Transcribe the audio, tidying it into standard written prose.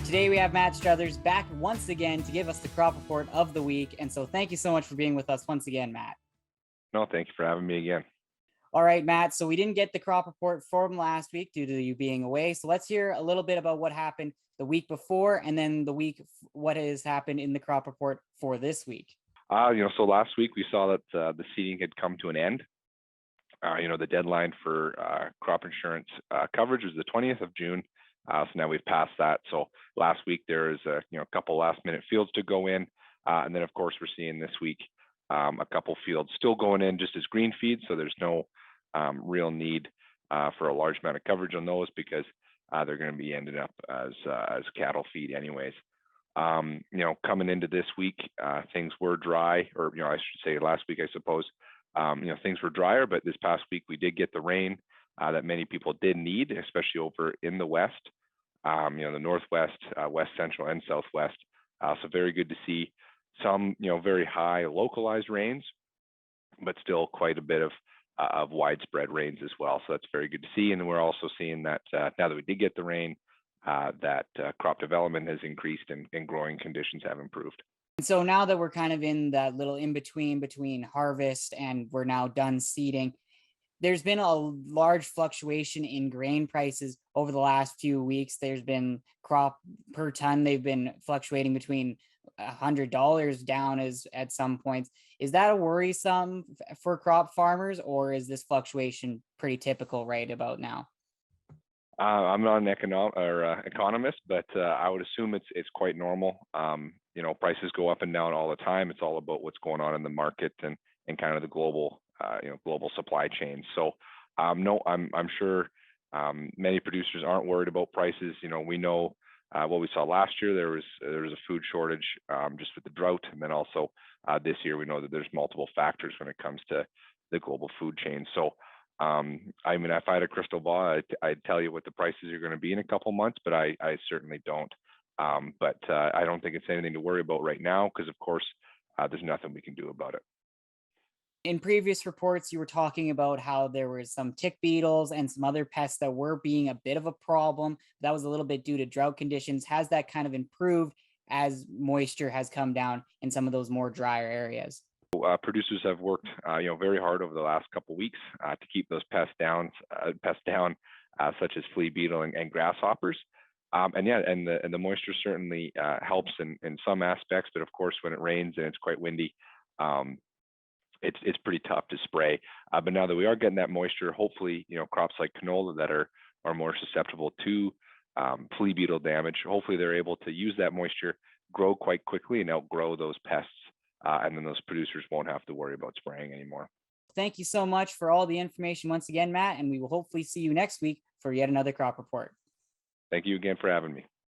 Today we have Matt Struthers back once again to give us the crop report of the week. And so thank you so much for being with us once again, Matt. No, thank you for having me again. All right, Matt. So we didn't get the crop report from last week due to you being away. So let's hear a little bit about what happened the week before and then what has happened in the crop report for this week. So last week we saw that the seeding had come to an end. The deadline for crop insurance coverage was the 20th of June. So now we've passed that. So last week there is a couple last minute fields to go in. And then of course we're seeing this week a couple fields still going in just as green feed. So there's no real need for a large amount of coverage on those because they're going to be ending up as cattle feed anyways. Coming into this week, things were dry, or I should say last week, I suppose. Things were drier, but this past week we did get the rain that many people did need, especially over in the west, the northwest, west central, and southwest. So very good to see some, very high localized rains, but still quite a bit of widespread rains as well. So that's very good to see. And we're also seeing that now that we did get the rain, that crop development has increased and growing conditions have improved. And so now that we're kind of in that little in between harvest and we're now done seeding, there's been a large fluctuation in grain prices over the last few weeks. There's been crop per ton. They've been fluctuating between $100 down at some points. Is that a worrisome for crop farmers, or is this fluctuation pretty typical right about now? I'm not an economist, but I would assume it's quite normal. Prices go up and down all the time. It's all about what's going on in the market and kind of the global supply chain. So no, I'm sure many producers aren't worried about prices. We know what we saw last year. There was a food shortage just with the drought, and then also this year we know that there's multiple factors when it comes to the global food chain. So if I had a crystal ball, I'd tell you what the prices are going to be in a couple months, but I certainly don't. But I don't think it's anything to worry about right now because, of course, there's nothing we can do about it. In previous reports, you were talking about how there were some tick beetles and some other pests that were being a bit of a problem. That was a little bit due to drought conditions. Has that kind of improved as moisture has come down in some of those more drier areas? Producers have worked, very hard over the last couple of weeks to keep those pests down, such as flea beetle and grasshoppers. And the moisture certainly helps in some aspects, but of course, when it rains and it's quite windy, it's pretty tough to spray. But now that we are getting that moisture, hopefully, crops like canola that are more susceptible to flea beetle damage, hopefully they're able to use that moisture, grow quite quickly and outgrow those pests. And then those producers won't have to worry about spraying anymore. Thank you so much for all the information once again, Matt, and we will hopefully see you next week for yet another crop report. Thank you again for having me.